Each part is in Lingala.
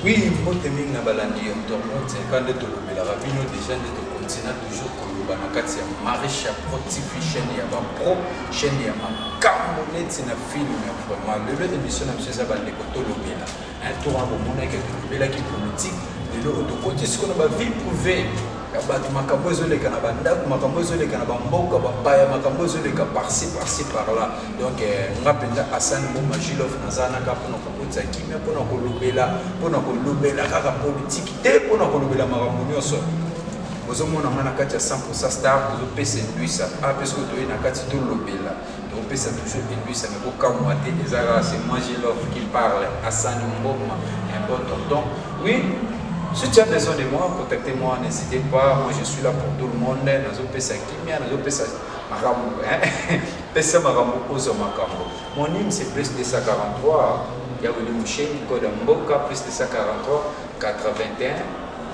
Oui, Moteming Nabalandi, c'est quand tu le rabino déjà de continuer toujours comme le banakati ya Marisha Protifi chaîne ya ba pro chaîne ya makamoleti na film ya vraiment le émission na monsieur Zabande Kotolobela un tour à bomona que Tolobela qui politique de l'autre côté ce qu'on a vie privée bato makambo ezoleka na bandako makambo ezoleka na bamboka bapaya makambo ezoleka par-ci par-là donc nga mpenza Hassan Boma Jilov nazanaka mpona kobotisa kimia mpona kolobela kaka politike te mpona kolobela makambo nyonso bozomona nga na kati ya 100% star tozopesa induisa parce que toye na kati tolobela topesa toujours induisa mais kokamwa te eza kaka c'est moi Jilov qui parle Hassan Boma un bon tonton oui. Si tu as besoin de moi, contactez-moi, n'hésitez pas. Moi, je suis là pour tout le monde. Mon hymne, c'est plus de 143. Il y a eu le mouché, code Mboka, plus de 143, 81,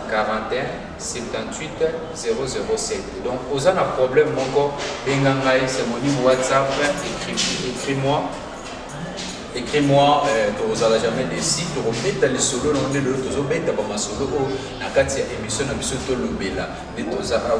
41, 78, 007. Donc, aux un problème, mon corps, Bengangaï, c'est mon hymne WhatsApp. Écris-moi, tu n'auras jamais des sites, tu remets les solos, tu remets les solos, tu émission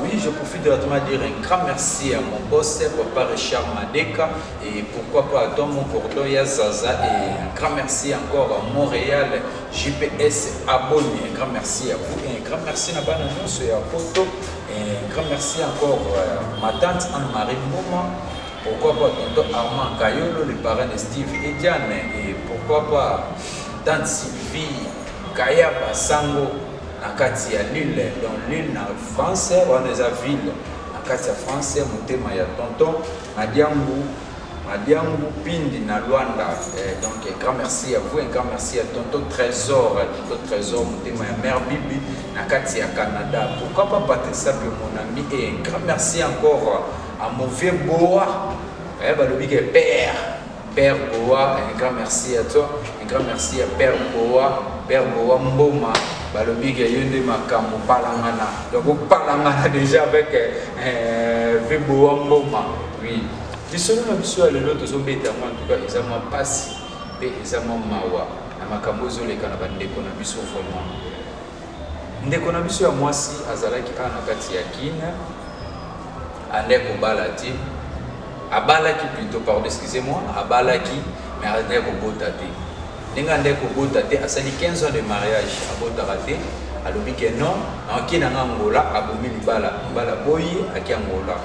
oui, je profite de dire un grand merci à mon boss, Papa Richard Madeka, et pourquoi pas à Tom, mon cordon, Yazaza, et un grand merci encore à Montréal, GPS abonné, un grand merci à vous, et un grand merci à Bananous et à Poto, et un grand merci encore à ma tante Anne-Marie Mouma. Pourquoi pas tonton Armand Kayolo, le parrain de Steve et Diane, et pourquoi pas tante Sylvie Kayaba Sango, na kati ya Lille, dans Lille, na France, on est à ville, na kati ya France, motema ya tonton Madiangu Pindi na Luanda. Donc un grand merci à vous, un grand merci à tonton Trésor, motema ya Mère Bibi, na kati ya Canada. Pourquoi pas Patricia mon ami, et un grand merci encore à mon vieux Boa, Père Boa, un grand merci à toi, un grand merci à Père Boa Mboma, balobi ke yende makambo palangana. Donc palangana déjà avec vieux Boa Mboma. Oui. Bisolo na biso ya lelo tozobeta moi en tout cas ezama pasi pe ezama mawa na makambo ezoleka na bandeko na biso vraiment. Ndeko na biso ya mwasi azalaki ana kati ya kina. Andeko balati abalaki plutôt pardon excusez-moi abalaki mais andeko botate ninga andeko botate asali 15 ans de mariage abotaka te alobi ke non akina Angola abomi libala boyi aki Angola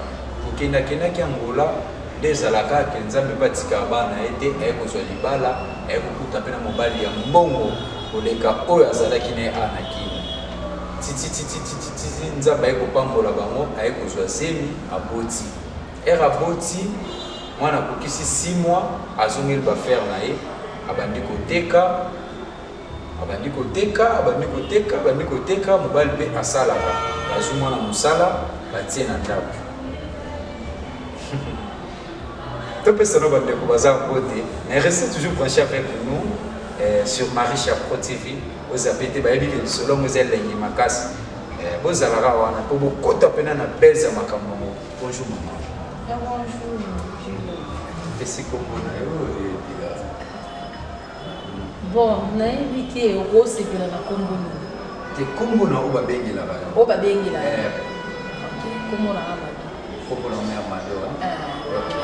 kokenda ki Angola dezalaka ke nzambe batika bana ete ekozwa libala ekokuta pena mobali ya mbongo koleka oyo azalaki ne anaki nzambe ayekopambola bango ayekozwa zemi aboti aboti mwana akokisi 6 mois azongeli bafere na ye abandi koteka mobali mpe asalaka azwi mwana mosala batie na ndako topesano bandeko baza mbote mais restez toujours branché avec nous sur Marisha Pro TV aux appétés bayebi ke solo mo zelengi makasi bozalaka wana po bokota pena na beza makambo. Bonjour maman. Bonjour. Esi kombo na yo bon nayebi te okosepela na kombo te kombo na oyo babengelaka o babengela kombo na Amado. Kombo na mère Mado. Ok.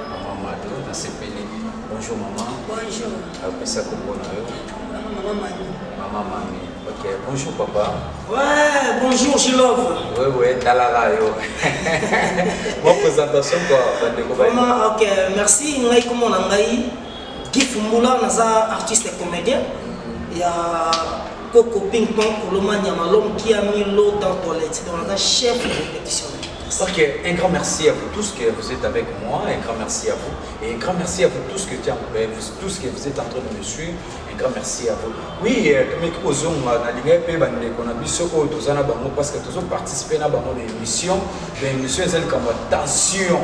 Maman Mado nasepeli. Bonjour maman. Bonjour. Apesa kombo na yo. Maman Mami. Maman Mami. Ok. Bonjour papa. Ouais, bonjour Jilov. Ouais, Talara yo. Mon présentation quoi, Vraiment, ok, merci. Ngai comment ngai Guy Fumbula naza artiste et comédien. Il y a Coco Ping Pong Kolomania Malom qui a mis l'eau dans la toilette. Donc on a chef de répétition. Ok, un grand merci à vous tous que vous êtes avec moi, un grand merci à vous et un grand merci à vous tous que vous êtes en train de me suivre, un grand merci à vous. Oui, parce que tous ont participé à l'émission, l'émission est comme attention.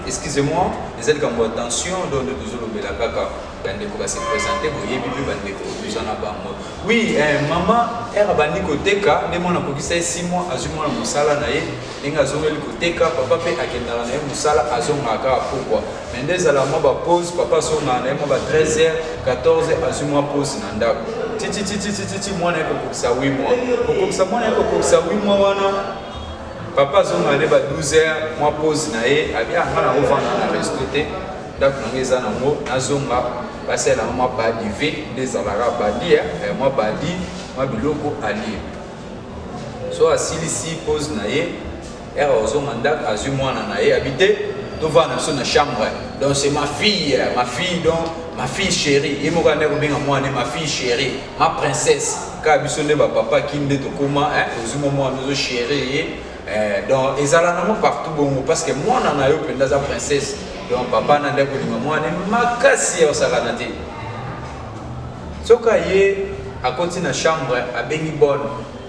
Excusez-moi, les aides comme attention, donc nous devons le kaka. Bandeko va se présenter, vous voyez, bibi bandeko, nous en avons. Oui, maman, elle a bandi koteka, mais mon akokisa 6 mois, azuma na musala na ye, ninga zongeli koteka, papa pe akendala na ye musala azonga ka pourquoi. Mendez ala mo ba pause, papa songa na ye mo ba 13h, 14h azuma pause na ndako. titi mwana ekokokisa 8 mois kokokisa mwana ekokokisa 8 mois wana papa azonga nde ba 12 heures mwa pause na ye abi anga na ovanda na resto te ndako nango eza nango nazonga basala mwa badi ve nde ezalaka badi mwa badi mwa biloko alie so asilisi pause na ye ere ozonga ndako azwi mwana na ye abi te tovanda biso na chambre donc c'est ma fille donc ma fille chérie ye moko ande kobenga mwana ma fille chérie ma princesse kaka biso nde bapapa kini nde tokóma ozwi mwa mwana ozo chérie ye donc ezala nango partout bongo parce que mwana na yo mpenza aza princesse donc papa na nde kolinga mwana makasi ya osakana te soka ye akoti na chambre abengi bonne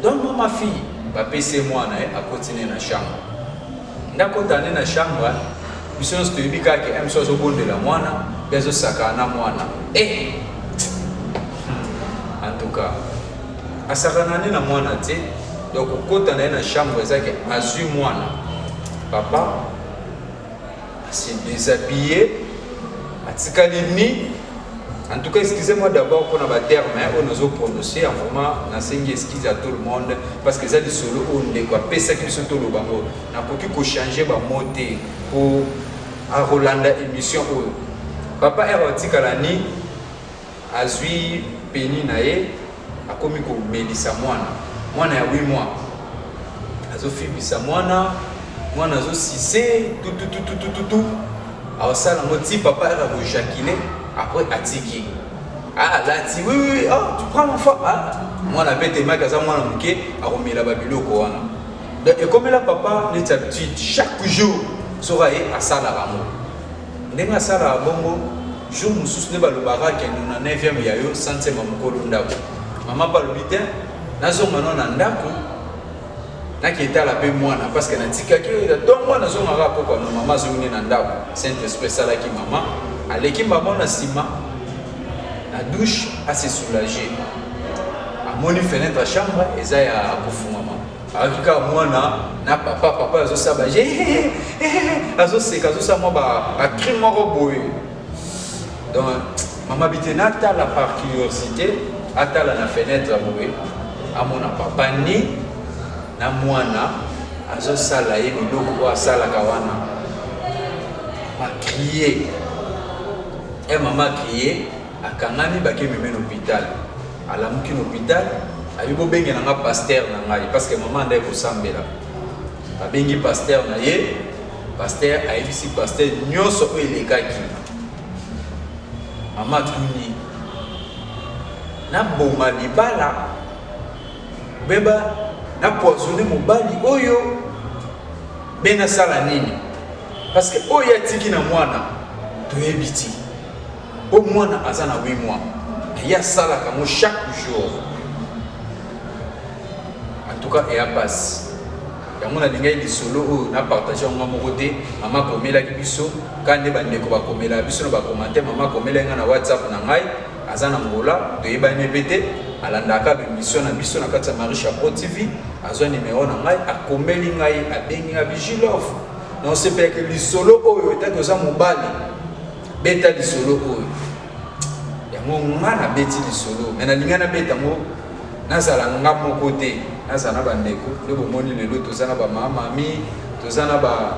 donc moi ma fille bapesi mwana akoti ne na chambre ndakota nde na chambre biso nyonso toyebi kaka emiso azobondela mwana mpe azosakana na mwana en tout cas asakana nde na mwana te donc okota na ye na chambre ezaki azwi mwana papa se déshabillé atikali ni en tout cas excusez-moi d'abord pour na terme on nous prononcer en vraiment nasengi excuse à tout le monde parce que ça dit solo on ne quoi pesa qui sont tout le bango na koki ko changer ba moté pour a Rolanda émission o papa erotikala ni azwi peni na ye akomi ko melisa mwana ya 8 mois azofibisa mwana azo sise tout awasala ngoti papa era ko jaquiner après atiki là ti oui oh tu prends mon fort mwana bete makaza mwana muke akomela babiloko wana donc et comme là papa n'est habitude chaque jour sera asala ramo ndenge asala bongo jour mususu ne balobaka ke na 9e ya yo 100e mokolo ndako mama balobite nazonga nona ndako nakitala pe mwana parce que natikaki donc mwana zonga rapo kwa mama zongi na ndako saint esprit salaki mama aleki mama na sima la douche à se soulager à moni fenêtre chambre eza ya kofungama akika mwana na papa azo sabaje azo seka azo sa mo ba crime moko boye donc mama bitena ta la par curiosité atala na fenêtre boye amona papa ni na mwana azo sala ye biloko asala kawana ma crier et maman crier akangami bakemi men hôpital alamuki na hôpital ayibo bengi na pasteur na ngai parce que maman ndai ko sambela abengi pasteur na ye pasteur ayibisi pasteur nyonso elekaki mama tuni na boma libala beba na poisonné mobali oyo bena sala nini parce que oyo atiki na mwana toyebiti au mwana azana 8 mois il y a ça là comme chaque jour en tout cas et à passe ya mona linga ili solo na partager ngamo côté mama komela ki biso kande bande ko ba komela biso no ba commenter mama komela nga na WhatsApp na ngai azana ngola to yeba nepete alandaka be mission na biso na kati ya Marisha Pro TV azwa numéro na ngai akomeli ngai abengi nga Vigilov non c'est pas que li solo oyo etako za mobali beta li solo oyo yango ngana beti li solo mais na lingana beta mo nazala ngamo côté nazana bandeko le bomoni lelo tozana ba mami tozana ba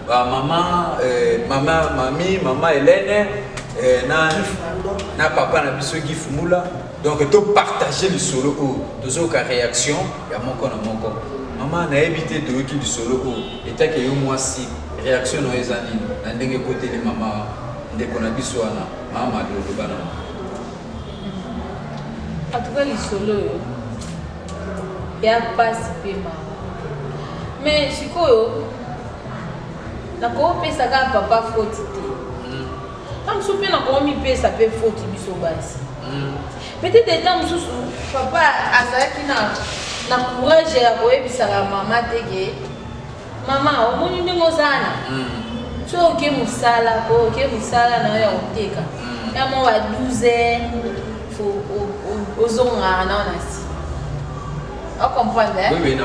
mama Hélène na papa na biso Guy Fumula donc to partager le solo tozo ka réaction ya moko na moko mama na éviter de ki du solo etake yo mwasi réaction no ezani na ndenge côté les mama ndeko na biso wana mama do bana en tout cas le solo ya passe pema mais sikoyo na ko pesa ka papa faute te tam soupe na ko mi pesa pe faute biso basi peut-être temps mususu papa azalaki na courage ya koyebisaka mama teke mama omoni ndenge ozana so oke mosala na yo ya koteka ya mo wa 12 heures ozongaka nao na si ocomprendre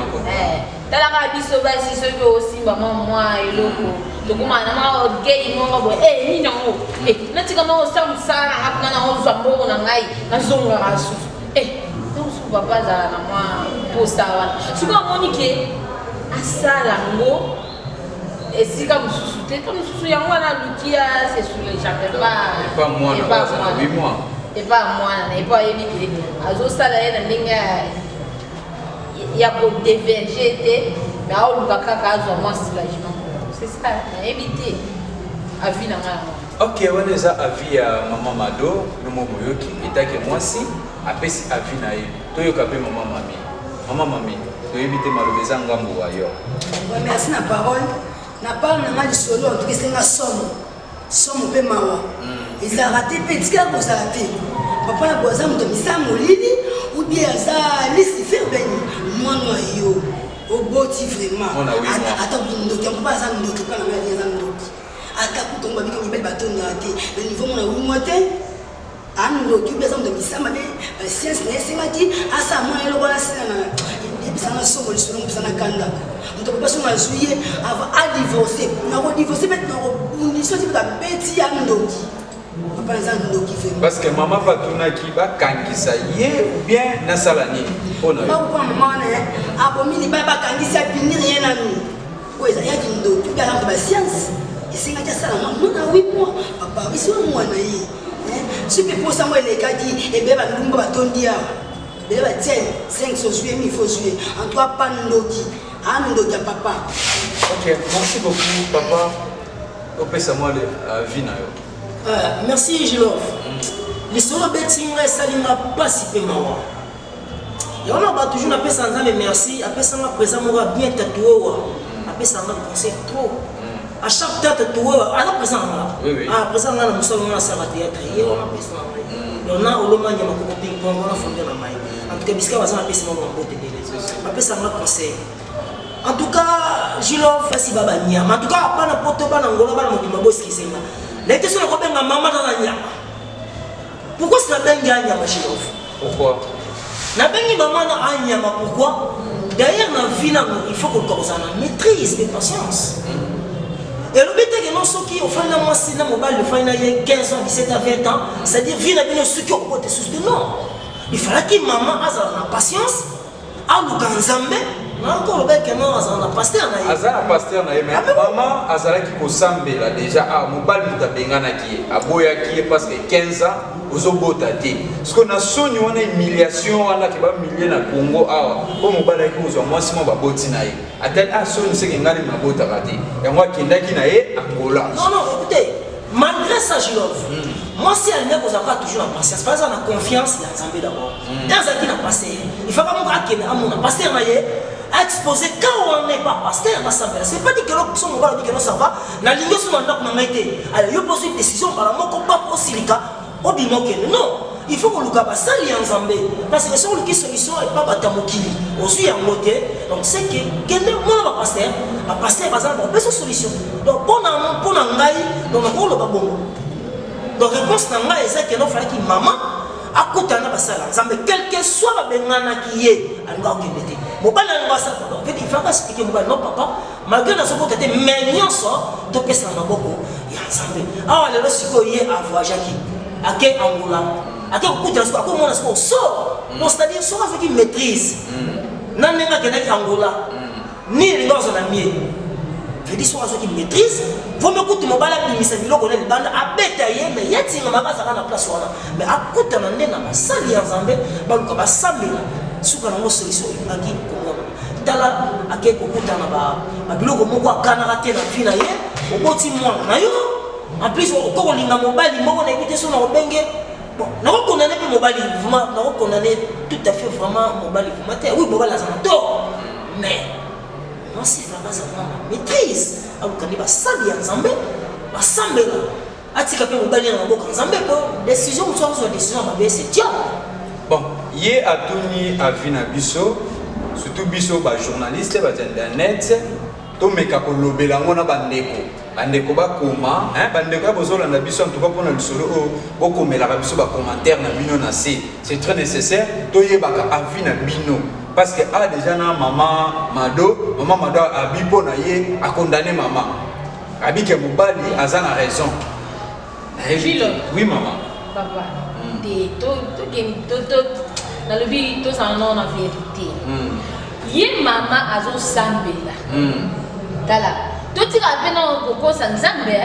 talaka biso basi soki osimba mwa eloko to kuma na ma gay mo ngo eh ni nango na tika ma osam sara hapna na ozo mbo na ngai na zonga asu donc su papa za na ma posta wana siko monike asala ngo esika mususu te to mususu yango na lukia c'est sur les jambes pas moi na pas 8 mois et pas moi na et pas éviter azo sala na ndinga ya ko diverger te mais au lukaka kazo moi soulagement c'est ça na éviter avis na nga ok on est à avis à maman Mado no moyoki etake moi si apesi avis na ye to yoka pe maman mami to éviter malobeza ngambo wa yo merci na parole na parole na nga solo en tout cas c'est nga somo pe mawa ils a raté petit cas pour ça raté papa na boza muto misamo lili ou bien ça liste faire ben moi no yo oboti vraiment attends ndoki on pas ça ndoki kana mali ya ndoki ata kutomba biko ngibeli batonga te le niveau mona wi mote ando ki beza muto misama be science na esengati asa mona eloko na sina na bisana somo lisolo bisana kanda muto pas so mazuye avant à divorcer na ko divorcer maintenant on dit ça c'est la bêtise ya ndoki papa za ndoki fait parce que maman Fatuna ki ba kangisa ye ou bien na salani ona ba ko maman na abomi li ba kangisa bini rien na nous ko eza ya ndoki ga na ba science esenga ja sala mona 8 mois papa bisi wa na ye super pour ça moi les kadi et be ba lumba ba tondia be ba tienne 5 so jouer mi faut jouer en toi pas ndoki ndoki papa. OK, merci beaucoup papa. Opesa-moi la vie na yo. Merci Gilov. Les solo betinga salima pas si peu mawa. Ya on a toujours appelé ça mais merci, appelé ça présent moi bien tatoué appelé ça conseil trop. À chaque tatoué à la présent là. Oui. Ah présent là nous sommes là ça va théâtre et on a appelé ça. On a au lomanya ma ping pong on a fondé la maille. En tout cas bisca va ça appelé ça mon beauté de appelé ça conseil. En tout cas, Gilov fasi baba nyama. En tout cas, pas na poto ba na ngolo ba na mobima boski senga. La question na ko benga mama na nyama. Pourquoi c'est la benga nyama Gilov? Pourquoi? Na bengi mama na nyama pourquoi? D'ailleurs na vie na il faut que cause na maîtrise de patience. Et le but est que non ceux qui au fin de mois si na mobile le fin na 15 ans, 17 ans, 20 ans, c'est-à-dire vie na bien ceux qui ont côté sous de non. Il fallait que maman a la patience, a le ganzambe. Encore le bec non azana pasteur na ye azana pasteur na ye mais maman azala ki ko sambela déjà mobali muta bengana ki aboya ki parce que 15 ans ozobota te parce que na soni wana humiliation wana ki ba milier na Congo awa ko mobali ki ozwa mwasi mo baboti na ye atali soni seke ngani mabota kati yango akendaki na ye Angola. Non écoutez malgré ça Gilov moi si elle n'est pas toujours en patience pas en confiance il y a Zambé d'abord dans un qui n'a passé il faut pas mon gars qui a mon pasteur na ye exposé quand on n'est pas pasteur c'est pas dit que l'autre son va dire que non ça va la ligne sur mandat qu'on a été alors il pose une décision par la mot comme pas au silica au bimoke non il faut que le gars passe en Zambé parce que si on lui dit solution et pas batamokili aussi en moté donc c'est que quel est mon pasteur par exemple on peut solution donc pour ngai donc on le babongo donc réponse nanga c'est que non fallait que maman à côté na basala Zambé quel que soit la bengana qui est anga okendete mobali anga ça en fait il faut pas expliquer mobali non papa malgré na soko tete mais nyonso to pesa na maboko ya Zambé ah le siko yé a voyager qui ake Angola ake kuta siko ko mona siko so c'est-à-dire so avec une maîtrise nanenga kenaki Angola ni lingozo na mie je dis soit qui maîtrise vous me coûte mobile à bimisa biloko na libanda abeta ye mais yatinga makaza na place wana mais akuta na ndena basali ya Zambé baluka basambela suka na solution aki ko tala ake ko kuta na ba biloko moko akana te na vie na ye oboti mwana na yo en plus ko linga mobile moko na éviter so na obenge bon na ko condamner pe mobile vraiment na ko condamner tout à fait vraiment mobile vraiment oui mobile azana tort mais moi c'est vraiment ça maîtrise alukani basali ya Nzambe basambela atika pe mobali na mboka Nzambe ko décision muso décision ba c'est dia bon yé atuni avina biso surtout biso ba journaliste ba internet to meka ko lobela ngona bandeko bakoma bandeko ya bozola na biso en tout cas pour na lisolo bokomela ba biso ba commentaire na bino na c'est très nécessaire to yebaka avina bino parce que déjà na maman Mado a bipo na ye a condamné maman abike mobali aza na raison. Oui maman. Papa. Nalobi to ça non la vérité. Ye mama azo sambela. Tala. To tika pena ko sanzambe.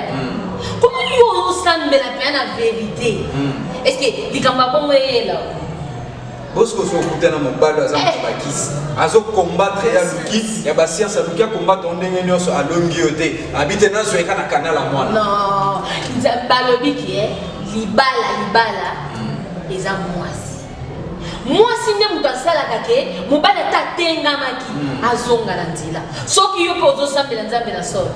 Comment yo sambela pena la vérité? Est-ce que likamba bongo yela? Bosco so kutana mobali aza bakisi. Azo combattre ya luki, ya ba science luki combattre ndenge nyonso alongi yote. Habite na zo ekana kanala mwana. Non, nzambalobi ki libala eza mwasi. Mwasi nde mutu asalaka ke mobali atatengamaki azonga na nzela soki yo mpe ozosambela nzambe na solo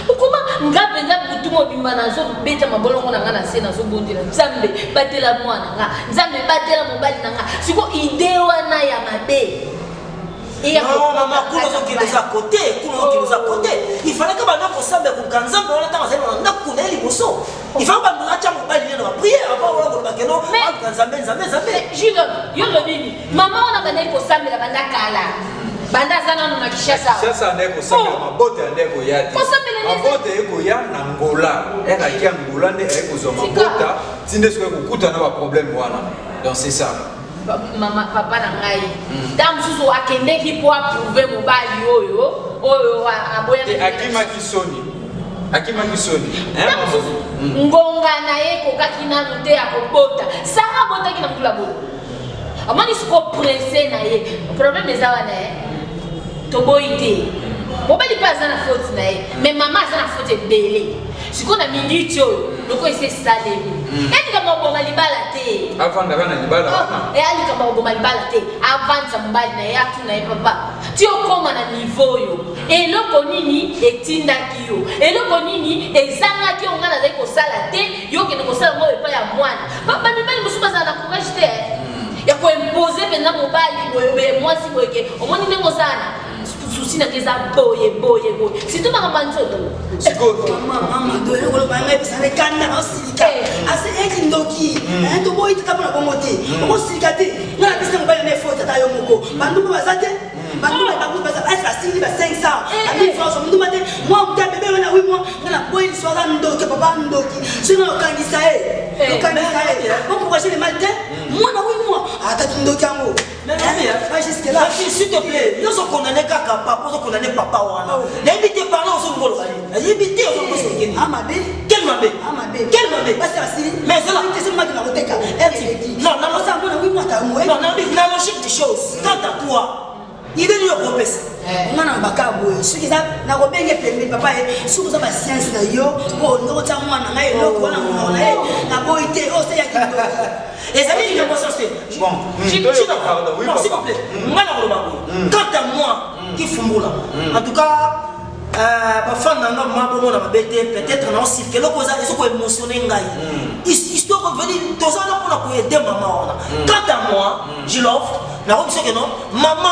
okoma nga mpenza butu mobimba nazobeta mabolongo na nga na se nazobondela nzambe batela mwana nga nzambe batela mobali na nga siko ide wana ya mabe non maman kuna ozokendeza kote il fallait que bana kosambe koka nzambe wana ntango azali na ndako kuna ye liboso il faut bandu atya mobali neno bapriere avant wana koloba keno nzambe julo yo lobini mama wana bandeli kosambela banda kala banda aza nano na kishasa ande kosambela mabote ande koya te mabote ekoya na ngola ekaki ya ngola nde ekozwa mabota tinde soki ekokuta na baproblème wana donc c'est ça. Mama papa na ngai dam susu akendeki po approuver mobali oyo aboya akimaki soni ngonga na ye kokaki nanu te akobota sanga botaki na mokula bolo amoni siko presse na ye problème eza wana toboyi te mobali mpe aza na faute na ye mais mama aza na faute ebele sikoyo na miniti oyo loko ese esalemi elikama oboma libala te avandaka na libala wana ealikama oboma libala te avandisa mobali na ye atuna ye papa ti okoma na niveau oyo eloko nini etindaki yo eloko nini ezangaki yo nga nazali kosala te yo okende kosala ngo epai ya mwana papa mibali mosusu bazala na courage te ya koimpose mpenza mobali boye mwasi boyeke omoni ndenge ozala souci na keza boye surtout makambo nzoto mama doyo koloba ngai pesane kanda osilika ase eki ndoki toboyi tata mpona bongo te okosilika te nga na pesa mobali na efo tata yo moko banduku baza te banduku baza ase basili ba 500 ami franso nduma te mwa muta bebe wana 8 mois nga na boyi liso aza ndoki papa ndoki soki nga okangisa ye pourquoi j'ai le mal te mwana 8 mois atati ndoki yango jusque là s'il te plaît nous sommes condamnés kaka papa nous sommes condamnés papa wana n'habitez pas là on se ngolo bali habitez on se ngeni amabe quel mabe parce que mais c'est là c'est moi qui la reteka non ça mona 8 mois ta moi non la logique des choses quant à toi il est lui au pesa mwana bakabo soki za na kobenge pembe papa soki za ba science na yo po ndoko tsa mwana ngai eloko wana mona ye na boite o se ya kindo et ça dit que bon s'il vous plaît quant à moi qui fumbula en tout cas bafana nga mabo na babete peut-être na aussi que loko za ezoko émotionner ngai histoire de venir toza na pona ko aider maman wana quant à moi je l'offre na remise que non maman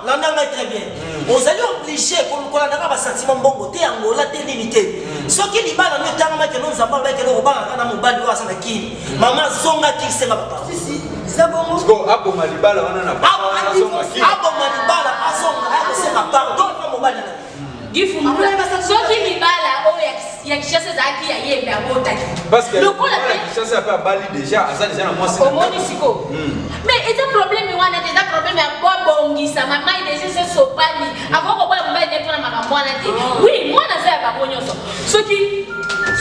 landa ngai très bien ozali obligé ko la ndaka ba sentiment bongo te angola te limité soki libala no tanga ke non zamba ba ke no banga na mobali wa sana ki maman zonga ki senga papa si zabongo sko abo malibala wana na papa zonga ki abo malibala azonga ko senga pardon pa mobali na gifumula soki libala oyo ya kishasa zaki ya yembe abotaki parce que lokola kishasa pa bali déjà azali sana mwasi omoni siko mais eta problème wana déjà problème ya bobongisa mama idese se sopani akoko bola mba ne pona makamwana te oui mwana za ba bonyoso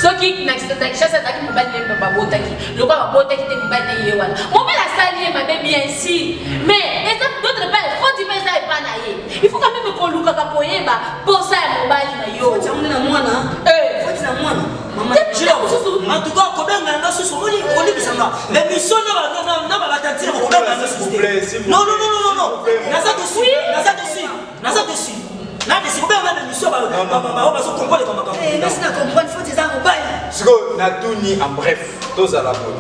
soki na kishasa zaki mobali ne babotaki lokola babotaki te mobali ne ye wana mobala sali ye mabe bien sûr mais eta d'autre part faut dire ça et pas na ye il faut quand même ko luka ka poyeba posa ya mobali na yo na mwana foti na mwana mama en tout cas kobenga na susu moni olibisanga mais mission na ba batantir kobenga na susu non naza dessus na dessus kobenga na mission ba so comprendre comme ça merci na comprendre foti za mobali siko na tuni en bref tozala bo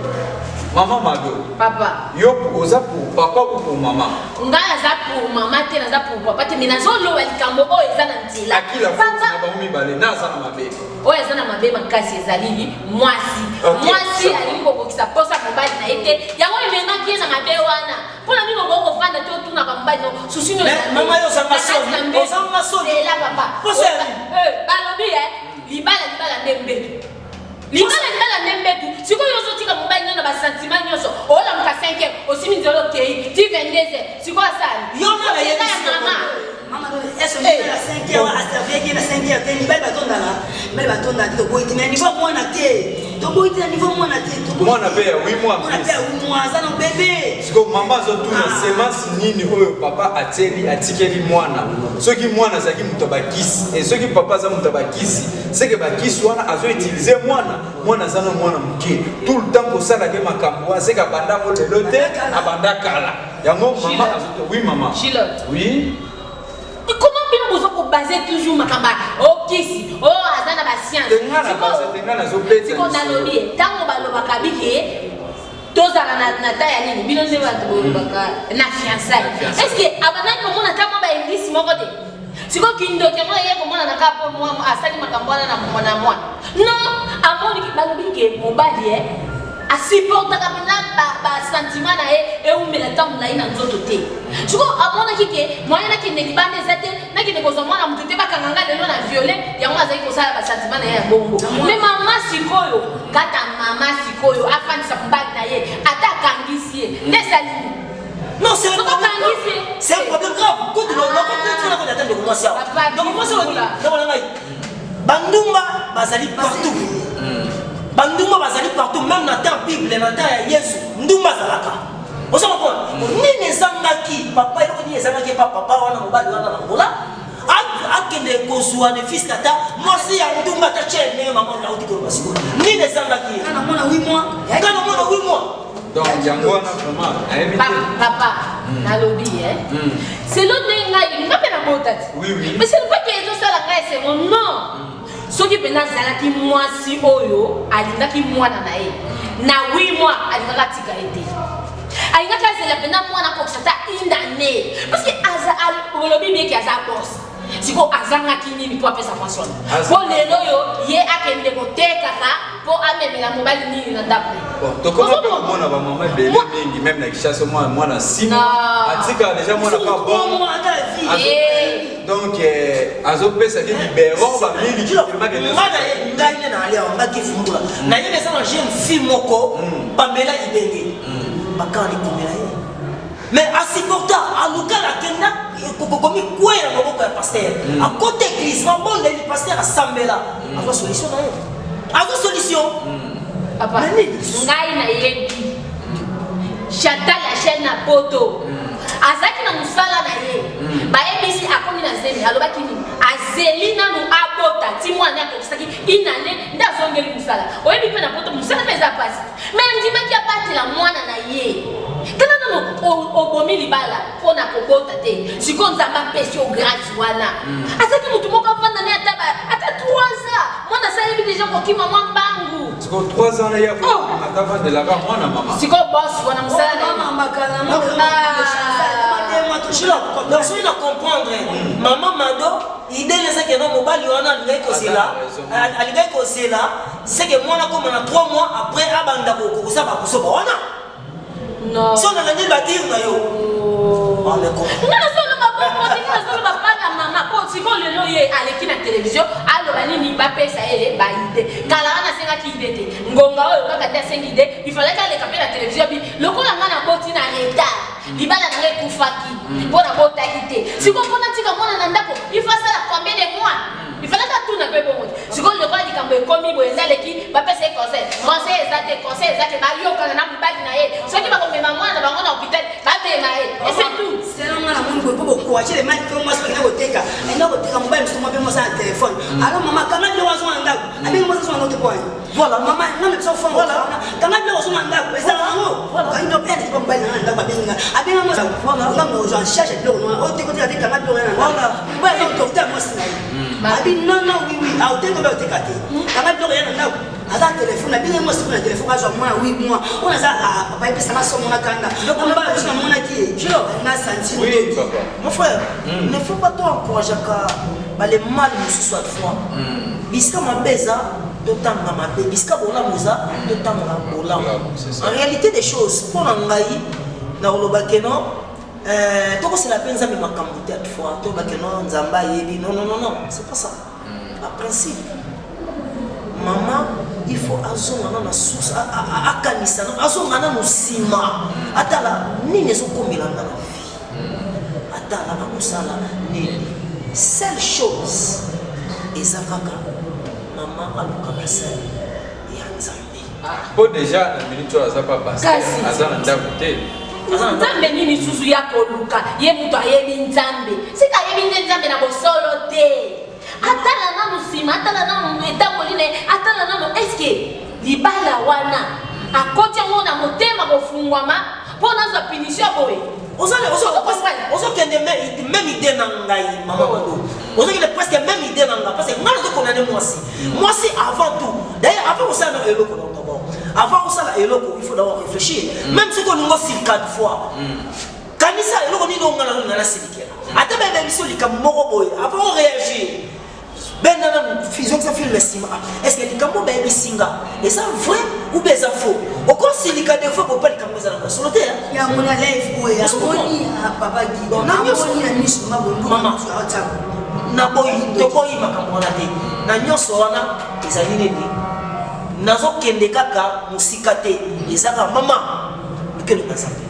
maman Mado papa yo oza pour papa ou pour maman nga za pour maman te na za pour papa te mais nazo lo likambo o eza na ntila papa na ba mibale na za na mabe o eza na mabe makasi ezali mwasi ali ko kokisa posa mobali na ete yango emenga ki na mabe wana pona niko ko fanda te otuna ka mobali no susi no maman yo za masoni c'est là papa posa balobi nalobi libala ndembetu libala ndembetu siko yozo tika mobali nyona ba sentiment nyoso ola muka 5e osimi nzolo kei ti 22 siko asali yona la yesi Maman, est-ce que la 5e à servir qui la 5e t'es libéré batonda là. Mais batonda to boy t'es niveau moi na té. To boy t'es niveau moi na té. Moi na paix 8 mois. Moi na paix 8 mois ça non bébé. Siko maman zo tuna semence nini oyo papa ateli atikeli mwana. Soki mwana zaki mutabakisi et soki papa za mutabakisi, c'est que bakisi wana azo utiliser mwana zana mwana muke. Tout le temps pour ça la ke makambo c'est ka banda mo lelote abanda kala. Yango maman azo oui maman. Chilote. Oui. Comment bien vous basez toujours makamba okisi azana ba science Tengana base tengana zo pete. Siko nalobi tango baloba kabiki tozala na taya nini bino nde bato baka na fiançailles. Est-ce que abana ko mona tango ba englisi moko te? Siko kindo ke mo ye ko mona na kapo mo asali makambo na mwana non amoni ki balobi ke mobali asipporta kabina ba sentiment na e umela tamu na ina nzoto te. Siko amona kike moyena ki ne libande zate na ki ne ko zomona mutu te bakanganga lelo na violet yango azali ko sala ba sentiment na ya bongo. Mais mama sikoyo kata mama sikoyo afandisa mbali na ye atakangisi nesali. Non, c'est un problème grave. Quand on attend de commencer. Donc moi c'est Bandumba bazali partout. Bandumba bazali partout, même dans la Bible, dans la Yesu, ndumba zalaka. Vous savez quoi? Ni nezangaki, papa il ni nezangaki papa wana mobali wana ngola. Akende kozwa ne fils tata, moi si ya ndumba ta chene maman na udi ko basiko. Ni nezangaki. Kana mona 8 mois. Kana mona 8 mois. Donc yango wana vraiment papa nalobi c'est l'autre ngai il m'a pas botati. Oui. Mais c'est pas que eso sala ngai c'est mon nom. Soki pena zalaki mwasi oyo alingaki mwana na ye na 8 mois alingaka tika ete alingaka zela pena mwana ko sata indane parce que aza olobi bien ki aza boss siko azangaki nini po apesa mwasi po lelo yo ye akende ko tekaka po amemela mobali nini na ndako bon to comment mona ba maman belle mingi même na kishasa mwana 6 mois atika déjà mwana ka bon donc azo pesa ki libéron ba mingi ki magene ngai na alia ngaki fumbula na yene sana jeune fille moko pamela ibenge bakani komela ye mais asipporta aluka la kenda kokomi quoi na maboko ya pasteur à côté église mabonde le pasteur asambela ava solution na ye ava solution papa ngai na yebi chata la chaîne na poto azaki na musala na ye bayebisi akomi na zemi alobaki nini azeli nanu abota ti mwana akokisaki inane nde azongeli musala oyebi mpe na poto musala mpe eza pasi me andimaki abatela mwana na ye tala nano obomi libala mpo na kobota te siko nzambe apesi o grâce wana azaki motu moko avanda ne ata 3 ans mwana asalebi deja kokima mwa mbangu siko 3 ans na ya atavandelaka mwana mama siko boss wana musala na donc si on comprendre maman Mado idée c'est que non mobali wana aligai kozela c'est que mwana comme na 3 mois après abanda kokusaba kusoba wana non si on a dit la dire na yo on est con solo bapana mama po siko lelo ye aleki na télévision aloba nini bapesa ye baide kala wana sengaki ide te ngonga oyo kaka te asengi ide ifallait aleka mpe na télévision bi lokola nga na boti na retard libala na ngai ekufaki mpo na botaki te siko mpona tika mwana na ndako ifasala combien de mois ifallait katuna mpe bongo siko lokola likambo ekomi boye eza leki bapesa ye conseil eza te conseil eza te bayokana na mobali na ye soki bakomema mwana na bango na hôpital babema ye et c'est tout mwana mungu po bokoache le mali to mwasi bakina koteka ainga koteka mobali mosusu mwa mpe mwasi na telefone alors mama kanga bile wazwa na ndako abengi mwasi azwa na ndako kwani voilà mama ngame biso fond voilà kanga bile wazwa na ndako eza nango kaino pe ati pa mobali na ndako abenga mwasi voilà ngame ozwa en charge biloko noa ote koteka te kanga biloko na ndako mobali na docteur mwasi na ye abi non non oui oui aoteka mbe oteka te kanga biloko ya na ndako aza telefone abengi mwasi na telefone azwa mwana 8 mois ona za papa epesanga somo na kanga mobali biso na monaki ye na santi oui papa mon frère ne faut pas toi encourager ka les mal mususu à fois bisika mabeza totanga mabe bisika bolamuza totanga bola en réalité des choses pour ngai na olobakeno toko c'est la peine nzambe makambo te à fois to bakeno nzamba yebi non c'est pas ça principe. Maman, il faut azongana na source, akanisa, azongana no sima. Atala, ni ne zokomilanga na vie. Atala, akusala, ni. Seule chose, ezakaka, maman alukaka seul. Pour déjà, la minute, ça va pas passer. Azan d'abouté. Nzambe nini susu ya koluka ye mutu ayebi nzambe sika ayebi nzambe na bosolo te atala nanu sima atala nanu etangoline atala nanu eske libala wana akoti yango na motema kofungwama mpo nazwa punition boye ozokende même idée na ngai mama Mado ozokende presque même idée na ngai parce que nga nazokondane mwasi avant tout d'ailleurs avant osala na eloko na d'abord avant osala eloko il faut d'abord réfléchir même si kolingo sili 4 fois kanisa eloko nini ongana na silikela ata bebe biso likambo moko boye avant réagir ben na fusion ça fait le ciment est-ce que likambo ba bisinga et ça vrai ou bien ça faux au consilika des fois pour pas likambo za na solo te ya mona live boye amoni papa Guido amoni na miso mabongo mama na boy to boy makambo na te na nyoso wana ezali nini nazokende kaka musika te ezaka mama likelo kasape.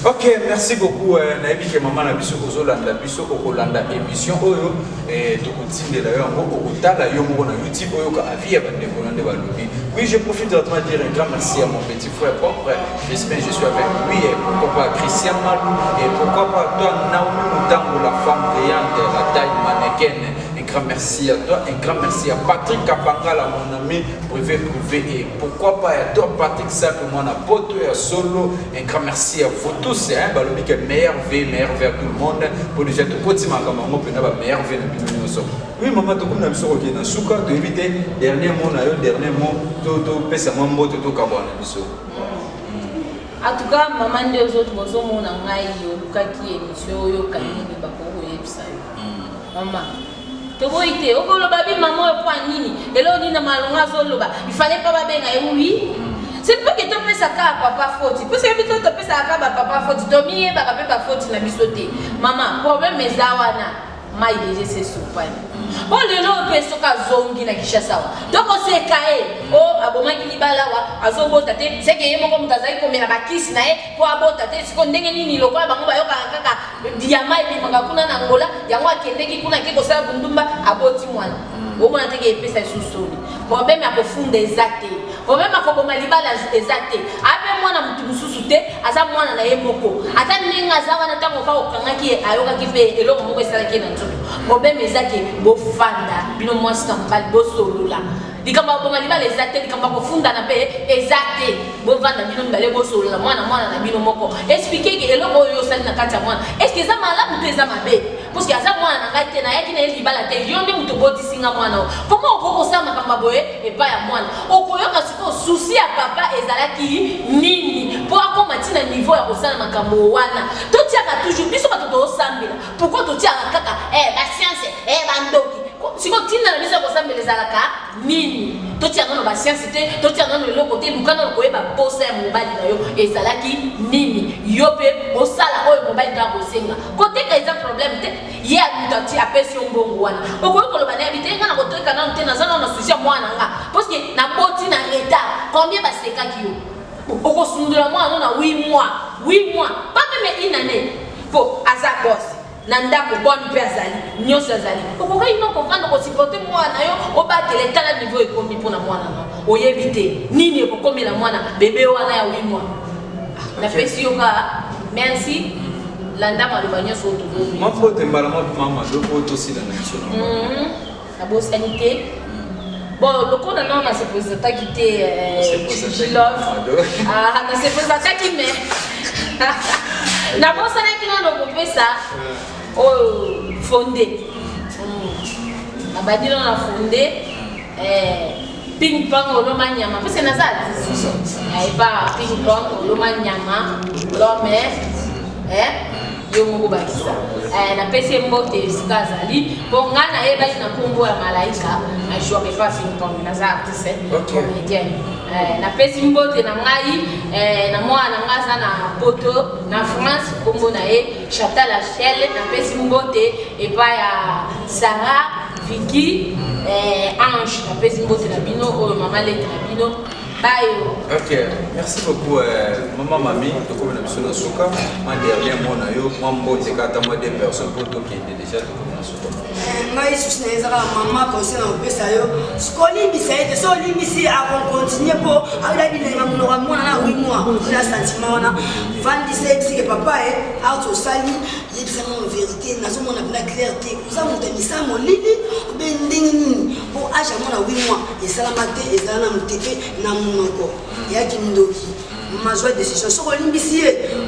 Ok, merci beaucoup. Naïbi que maman a vu ce que Zolanda, biso Okolanda émission Oyo et tout continue d'ailleurs au Tala Yomo na YouTube Oyo ka avis avec des Hollandais Balobi. Oui, je profite de dire un grand merci à mon petit frère propre. J'espère que je suis avec lui et pourquoi pas Christian Malou et pourquoi pas toi Naomi Moutango, la femme brillante, la taille mannequin. Un grand merci à toi, un grand merci à Patrick Kapangala, mon ami privé et pourquoi pas à toi Patrick simplement à Poto et à Solo. Un grand merci à vous tous, hein, Balobi que meilleure vie à tout le monde pour déjà tout petit maman on peut avoir meilleure vie dans le oui maman tout comme na biso qui na suka de éviter dernier mot na yo dernier mot to pesa mambo to kabana biso. En tout cas maman ndio zote bozo mona ngai yo lukaki émission yo kanini bakoko yebisa yo maman toboite okoloba bi maman po nini elo nina malonga zoloba il fallait pas babenga et oui c'est pas que tu peux ça papa faute parce que tu peux ça papa faute to miye ba papa faute na bisote maman problème ezawana mai déjà c'est soupane bon le nom peut soka zongi na Kishasa donc on sait kae oh abomaki libalawa azobota te c'est que yemo comme tazai komela bakisi na e po abota te siko ndenge nini lokola bango bayoka kaka diamant et manga kuna na ngola yango akendeki kuna ke kosala bundumba aboti mwana omona te ke epesa susoni problème ya kofunda exacte problème ya koboma libala exacte ape mwana mutu mususu te aza mwana na ye moko ata ndenge aza wana ntango ka okangaki ayokaki mpe eloko moko esalaki na nzoto problème ezake bofanda bino mwasi na mobali bosolola likambo boma libala exacte likambo kofunda na mpe exacte bovanda bino mibale bosolola mwana na bino moko expliquer ke eloko oyo osali na kati ya mwana est-ce que eza malamu to eza mabe parce que aza mwana na ngai te nayaki na ye libala te yo nde moto botisinga mwana o comment okokosala makambo boye epai ya mwana okoyoka sikoyo susi ya papa ezalaki nini mpo akoma ntina niveau ya kosala makambo wana totiaka toujours biso bato toosambela pourkui totiaka kaka basiance bandoki siko ntina na biso ya kosambela ezalaka nini totiaka nano basiance te totiaka nano eloko te luka nano koyeba posa ya mobali na yo ezalaki nini yo mpe osala oyo mobali to akosenga koteka eza problème te ye amutu apesi yo mbongo wana okoki koloba na yebi te nga na kotoka nano te naza nano na susi ya mwana nga parceke naboti na retard combien basekaki yo okosundula mwana na 8 mois pas même une année po aza boss na ndako boni mpe azali nyonso azali okoki ino kovanda kosipote mwana yo obatela etala niveau ekomi mpona mwana no oyebi te nini ekokomela mwana bebe wana ya 8 mois napesi yo ka merci landa maloba nyonso otozomi mapote mbala mama loko tosila na biso nabosani te bon lokola nano nasepresentaki te jilove nasepresentaki me nabosanaki nano kopesa oyo fonde nabadi nano na fonde ping pong oloma nyama parce que naza artiste eba ping pong oloma nyama lome yo moko bakisa napesi mbote esika azali mpo ngai nayebaki na nkombo ya malaika na jouake pa ping pong naza artiste comédienne napesi mbote na ngai na mwana na ngai aza na poto na France nkombo na ye Chantal Achelle napesi mbote epai ya Sarah Vicky Ange na pesi mbote na bino oyo mama lete na bino bayo. Ok, merci beaucoup maman Mami, donc comme on a besoin de souka, moi derrière moi na yo, moi mbote kata moi des personnes pour to qui déjà to comme na souka. Ngai susina ezaka mama conseil na opesa yo. Skoli bisaite so limbisi a continuer po ala bilenga munora mwana na 8 mois. Na sentiment wana vandi sexy que papa auto sali yebisa mon vérité nazo mona na clarté. Uza mutamisa mo lili ubendingi po acha mona 8 mois. Esala mate ezala na muteke na munoko. Yaki ndoki. Mazwa décision so limbisi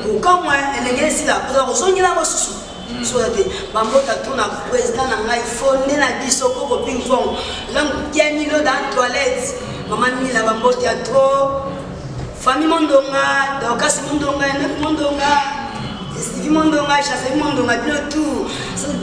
ko kamwa elengele sila pour ozongela mo susu. Soate bambota tuna président na ngai fondé na biso koko ping pong lang kiamilo dans toilette maman mila bambota ya trop famille mondonga dokasi mondonga na mondonga Stevie mondonga chasse mondonga bilo tout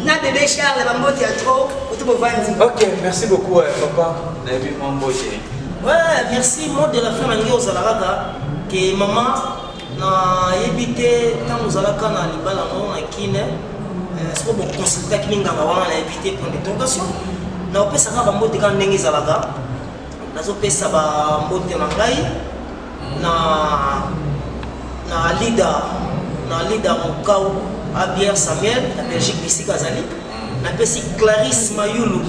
na bébé Charles bambota ya trop oto vandi. Ok, merci beaucoup papa na bi mambote. Ouais, merci mot de la fin na ngio zalaka que maman na yebite tant zalaka na libala mo na kine. C'est pour consulter qui n'a pas invité pour des interrogations. Na opesa ka bambote ka ndenge zalaka. Nazo pesa ba mbote na ngai na leader mokau Abier Samuel na Belgique bisika zali. Na pesi Clarisse Mayulu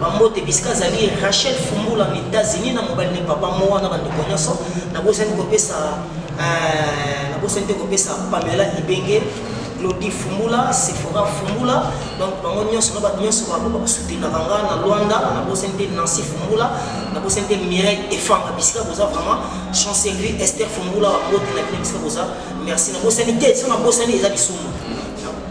bambote bisika zali Rachel Fumbula na États-Unis na mobile ne papa mo wana bandeko nyonso na boseni ko pesa Pamela Ibenge Lodi Fumula, Sephora Fumula, donc bango nyonso na ba nyonso ba ba soutenir nga na Luanda na bosente Nancy Fumula, na bosente Mireille Efanga bisika boza vraiment chancellerie Esther Fumula wa bote na bisika boza merci na bosente te so na bosente eza bisumu.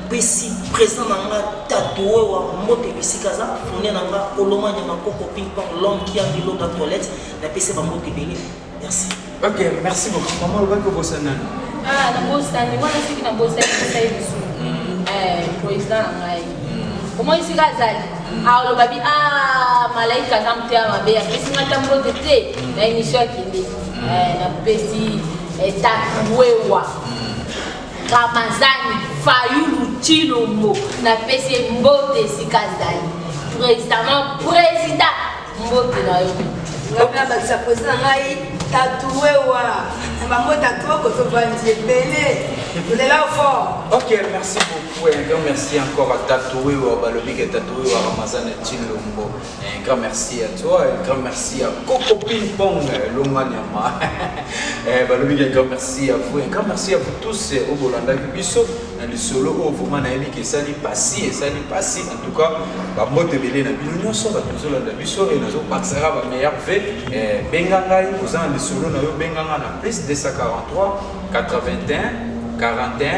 Pesi président na nga tatoué wa mote bisika za fourni na nga koloma nya makoko ping pong l'homme qui a mis l'eau dans toilette na pesi ba mote belé. Merci. Ok, merci beaucoup. Maman le ko bosana. Ah, na bosani wana siki na bosani sai bisu. Président ngai. Comment ici gazali? Ah, le babi malaika zamtia mabe ya pesi ngata mbote te na émission kindi. Na pesi tatouewa. Ramazani Fayulu Chilombo na pesi mbote sikazali. Président mbote na yo. Ngapela bakisa président ngai tatouewa. Maman tatoué ko to vandi belé. Il est là fort. Ok, merci beaucoup. Un grand merci encore à Tatoué ou à Balobi et Tatoué ou à Ramazan et Chilombo. Un grand merci à toi. Un grand merci à Coco Ping Pong Longanyama. Balobi, un grand merci à vous. Un grand merci à vous tous au Bolanda Bisso. Dans le solo, vous m'avez dit que ça n'est pas si et ça n'est pas si. En tout cas, la mode de Belé n'a pas de solo. Dans Bisso et nous avons passé à la meilleure fait. Bengangai, vous avez le solo, nous avons Benganga plus de 43 81 41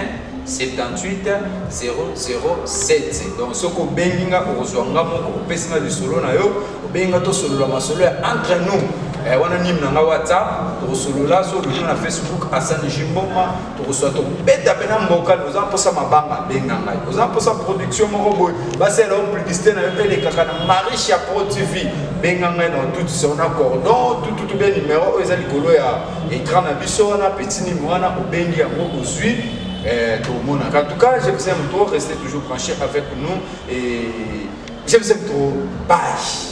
78 007. Donc ce que benginga ozwanga moko opesina de solo na yo benga to solo la masolo entre nous. Wana nim na WhatsApp to solo la so na Facebook Hassan Jimboma to so to beta pena mboka nous en posa mabanga benganga. Nous en posa production moko boy ba c'est la publicité na yo le kaka na Marisha Pro TV benganga dans tout son cordon tout bien numéro ezali kolo ya écran na biso na petit numéro na obengi ya moko suit. Tout le monde. En tout cas, je vous aime trop, restez toujours branchés avec nous et je vous aime trop. Bye.